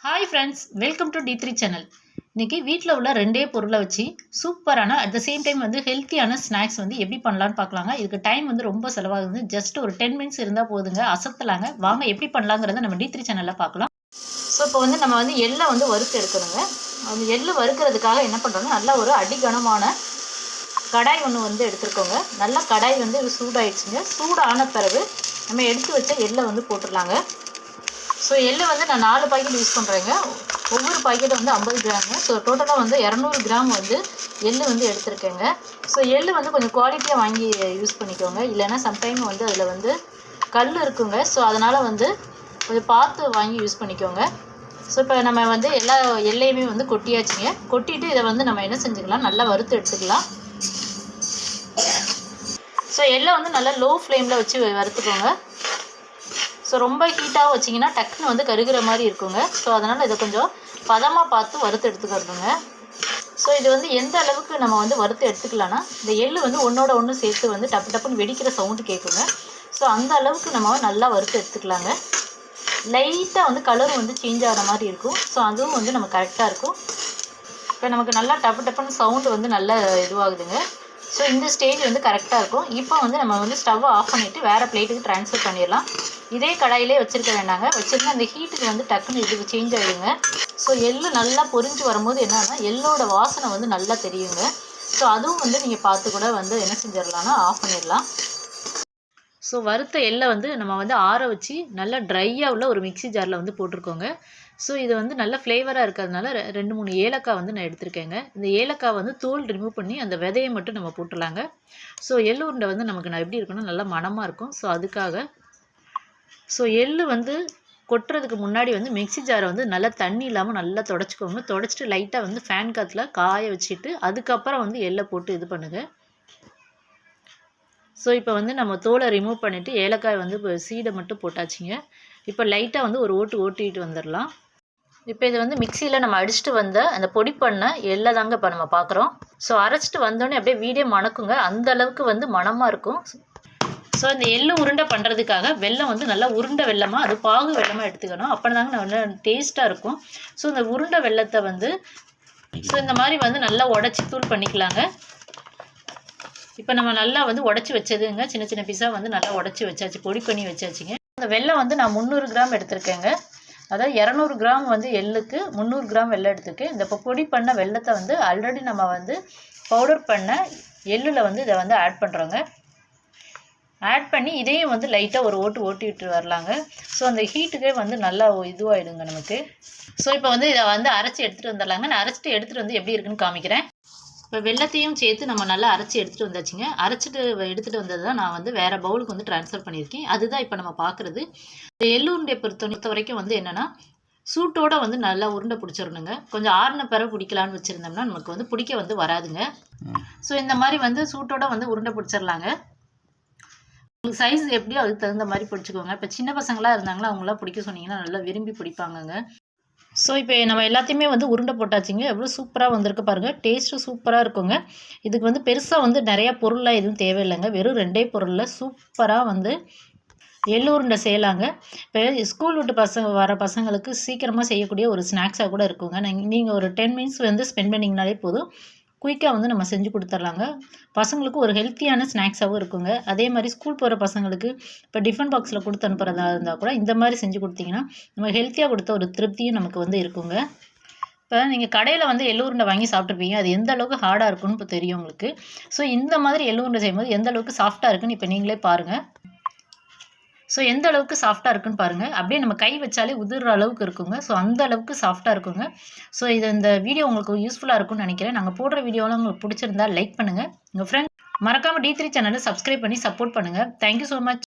Hi friends, welcome to D3 channel. இன்றைக்கி வீட்டில் உள்ள ரெண்டே பொருளை வச்சு சூப்பரான அட் த சேம் டைம் ஹெல்த்தியான ஸ்நாக்ஸ் எப்படி பண்ணலான்னு பார்க்கலாங்க. இதுக்கு டைம் ரொம்ப செலவாகுது. ஜஸ்ட் ஒரு 10 மினிட்ஸ் இருந்தால் போதுங்க, அசத்தலாங்க. வாங்க எப்படி பண்ணலாங்கிறத நம்ம D3 சேனலில் பார்க்கலாம். ஸோ இப்போ நம்ம எள்ளை வறுத்து எடுக்கணுங்க. அந்த எள்ளு வறுக்கிறதுக்காக என்ன பண்ணுறோங்க, நல்லா ஒரு அடிகனமான கடாய் ஒன்று எடுத்துருக்கோங்க. நல்லா கடாய் சூடாயிடுச்சுங்க. சூடான பிறகு நம்ம எடுத்து வச்ச எள்ளை போட்டுடலாங்க. ஸோ எள்ளு நான் 4 பாக்கெட் யூஸ் பண்ணுறேங்க. ஒவ்வொரு பாக்கெட்டும் 50 கிராமுங்க. ஸோ டோட்டலாக 200 கிராம் எள்ளு எடுத்துருக்கேங்க. ஸோ எள்ளு கொஞ்சம் குவாலிட்டியாக வாங்கி யூஸ் பண்ணிக்கோங்க. இல்லைன்னா சம்டைம் அதில் கல் இருக்குங்க. ஸோ அதனால் கொஞ்சம் பார்த்து வாங்கி யூஸ் பண்ணிக்கோங்க. ஸோ இப்போ நம்ம எல்லா எல்லையுமே கொட்டியாச்சுங்க. கொட்டிட்டு இதை நம்ம என்ன செஞ்சுக்கலாம், நல்லா வறுத்து எடுத்துக்கலாம். ஸோ எள்ளை நல்லா லோ ஃப்ளேமில் வச்சு வறுத்துக்கோங்க. ஸோ ரொம்ப ஹீட்டாக வச்சிங்கன்னா டக்குன்னு கருகிற மாதிரி இருக்குங்க. ஸோ அதனால் இதை கொஞ்சம் பதமாக பார்த்து வறுத்து எடுத்துக்கிறதுங்க. ஸோ இது எந்த அளவுக்கு நம்ம வறுத்து எடுத்துக்கலான்னா, இந்த எள்ளு ஒன்றோட ஒன்று சேர்த்து டப்பு டப்புன்னு வெடிக்கிற சவுண்டு கேட்குங்க. ஸோ அந்த அளவுக்கு நம்ம நல்லா வறுத்து எடுத்துக்கலாங்க. லைட்டாக கலர் சேஞ்ச் ஆகிற மாதிரி இருக்கும். ஸோ அதுவும் நம்ம கரெக்டாக இருக்கும். இப்போ நமக்கு நல்லா டப்பு டப்புன்னு சவுண்டு நல்லா இதுவாகுதுங்க. ஸோ இந்த ஸ்டேஜ் கரெக்டாக இருக்கும். இப்போ நம்ம ஸ்டவ்வை ஆஃப் பண்ணிவிட்டு வேறு பிளேட்டுக்கு ட்ரான்ஸ்ஃபர் பண்ணிடலாம். இதே கடாயிலே வச்சுருக்க வேண்டாங்க. வச்சுருந்தா அந்த ஹீட்டுக்கு டக்குன்னு இதுக்கு சேஞ்ச் ஆகிடுங்க. ஸோ எள்ளு நல்லா பொரிஞ்சு வரும்போது என்னன்னா, எள்ளோட வாசனை நல்லா தெரியுங்க. ஸோ அதுவும் நீங்கள் பார்த்து கூட என்ன செஞ்சிடலான்னா ஆஃப் பண்ணிடலாம். ஸோ வறுத்த எள்ளை நம்ம ஆற வச்சு நல்லா ட்ரையாக உள்ள ஒரு மிக்ஸி ஜாரில் போட்டிருக்கோங்க. ஸோ இது நல்ல ஃப்ளேவராக இருக்கிறதுனால 2-3 ஏலக்காய் நான் எடுத்திருக்கேங்க. இந்த ஏலக்காய் தோல் ரிமூவ் பண்ணி அந்த விதையை மட்டும் நம்ம போட்டுடலாங்க. ஸோ எள்ளு உருண்டை நமக்கு எப்படி இருக்குன்னா நல்லா மணமாக இருக்கும். ஸோ அதுக்காக ஸோ எள்ளு கொட்டுறதுக்கு முன்னாடி மிக்ஸி ஜாரை நல்லா தண்ணி இல்லாமல் நல்லா தொடச்சிக்கோங்க. தொடச்சிட்டு லைட்டாக ஃபேன் காற்றுல காய வச்சுட்டு அதுக்கப்புறம் எள்ளை போட்டு இது பண்ணுங்கள். ஸோ இப்போ நம்ம தோலை ரிமூவ் பண்ணிவிட்டு ஏலக்காய் சீடை மட்டும் போட்டாச்சுங்க. இப்போ லைட்டாக ஒரு ஓட்டிட்டு வந்துடலாம். இப்போ இது மிக்சியில் நம்ம அடிச்சுட்டு வந்த அந்த பொடி பண்ண எள்ளை தாங்க இப்போ நம்ம பார்க்குறோம். ஸோ அரைச்சிட்டு வந்தோடனே அப்படியே வீடே மணக்குங்க. அந்த அளவுக்கு மணமாக இருக்கும். ஸோ இந்த எள்ளு உருண்டை பண்ணுறதுக்காக வெல்லம் நல்லா உருண்டை வெல்லமாக, அது பாகு வெல்லமாக எடுத்துக்கணும். அப்போ தாங்க நல்லா டேஸ்ட்டாக இருக்கும். ஸோ இந்த உருண்டை வெல்லத்தை ஸோ இந்த மாதிரி நல்லா உடச்சி தூள் பண்ணிக்கலாங்க. இப்போ நம்ம நல்லா உடச்சி வச்சதுங்க. சின்ன சின்ன பீஸாக நல்லா உடச்சி வச்சாச்சு, பொடி பண்ணி வச்சாச்சுங்க. இந்த வெல்லம் நான் 300 கிராம் எடுத்திருக்கேங்க. அதாவது 200 கிராம் எள்ளுக்கு 300 கிராம் வெல்லம் எடுத்துருக்கேன். இந்த இப்போ பொடி பண்ண வெல்லத்தை ஆல்ரெடி நம்ம பவுடர் பண்ண எள்ளில் இதை ஆட் பண்ணுறோங்க. ஆட் பண்ணி இதையும் லைட்டாக ஒரு ஓட்டிட்டு வரலாங்க. ஸோ அந்த ஹீட்டுக்கே நல்லா இதுவாகிடுங்க நமக்கு. ஸோ இப்போ இதை அரைச்சி எடுத்துகிட்டு வந்துடலாங்க. நான் அரைச்சிட்டு எடுத்துகிட்டு எப்படி இருக்குன்னு காமிக்கிறேன். இப்போ வெல்லத்தையும் சேர்த்து நம்ம நல்லா அரைச்சி எடுத்துகிட்டு வந்தாச்சுங்க. அரைச்சிட்டு எடுத்துகிட்டு வந்தது தான் நான் வேறு பவுலுக்கு ட்ரான்ஸ்ஃபர் பண்ணியிருக்கேன். அதுதான் இப்போ நம்ம பார்க்குறது. இந்த எள்ளு உருண்டையை பொறுத்த வரைக்கும் என்னென்னா, சூட்டோடு நல்லா உருண்டை பிடிச்சிடணுங்க. கொஞ்சம் ஆறுன பிறகு பிடிக்கலான்னு வச்சுருந்தோம்னா நமக்கு பிடிக்க வராதுங்க. ஸோ இந்த மாதிரி சூட்டோடு உருண்டை பிடிச்சிடலாங்க. உங்களுக்கு சைஸ் எப்படியோ அதுக்கு தகுந்த மாதிரி பிடிச்சிக்கோங்க. இப்போ சின்ன பசங்களாக இருந்தாங்களா, அவங்களாம் பிடிக்க சொன்னீங்கன்னா நல்லா விரும்பி பிடிப்பாங்கங்க. ஸோ இப்போ நம்ம எல்லாத்தையுமே உருண்டை போட்டாச்சுங்க. எவ்வளோ சூப்பராக வந்திருக்கு பாருங்கள். டேஸ்ட்டு சூப்பராக இருக்குங்க. இதுக்கு பெருசாக நிறையா பொருள்லாம் எதுவும் தேவையில்லைங்க. வெறும் 2 பொருளில் சூப்பராக எள்ளு உருண்டை செய்யலாங்க. இப்போ ஸ்கூல் விட்டு வர பசங்களுக்கு சீக்கிரமாக செய்யக்கூடிய ஒரு ஸ்நாக்ஸாக கூட இருக்குங்க. நீங்கள் ஒரு 10 மினிட்ஸ் ஸ்பெண்ட் பண்ணிங்கனாலே போதும். குயிக்காக நம்ம செஞ்சு கொடுத்துர்லாங்க. பசங்களுக்கு ஒரு ஹெல்த்தியான ஸ்நாக்ஸாகவும் இருக்குங்க. அதே மாதிரி ஸ்கூல் போகிற பசங்களுக்கு இப்போ டிஃபன் பாக்ஸில் கொடுத்து அனுப்புகிறதா இருந்தால் கூட இந்த மாதிரி செஞ்சு கொடுத்தீங்கன்னா நம்ம ஹெல்த்தியாக கொடுத்த ஒரு திருப்தியும் நமக்கு இருக்குங்க. இப்போ நீங்கள் கடையில் எள்ளு உருண்டை வாங்கி சாப்பிட்ருப்பீங்க. அது எந்த அளவுக்கு ஹார்டாக இருக்குன்னு இப்போ தெரியும் உங்களுக்கு. ஸோ இந்த மாதிரி எள்ளு உருண்டை செய்யும்போது எந்த அளவுக்கு சாஃப்டாக இருக்குன்னு இப்போ நீங்களே பாருங்கள். ஸோ எந்த அளவுக்கு சாஃப்டாக இருக்குன்னு பாருங்கள். அப்படியே நம்ம கை வச்சாலே உதிர்ற அளவுக்கு இருக்குங்க. ஸோ அந்த அளவுக்கு சாஃப்டாக இருக்குங்க. ஸோ இந்த வீடியோ உங்களுக்கு யூஸ்ஃபுல்லாக இருக்கும்னு நினைக்கிறேன். நாங்கள் போடுற வீடியோலாம் உங்களுக்கு பிடிச்சிருந்தா லைக் பண்ணுங்கள். உங்கள் ஃப்ரெண்ட் மறக்காமல் D3 சேனலை சப்ஸ்கிரைப் பண்ணி சப்போர்ட் பண்ணுங்கள். Thank you so much.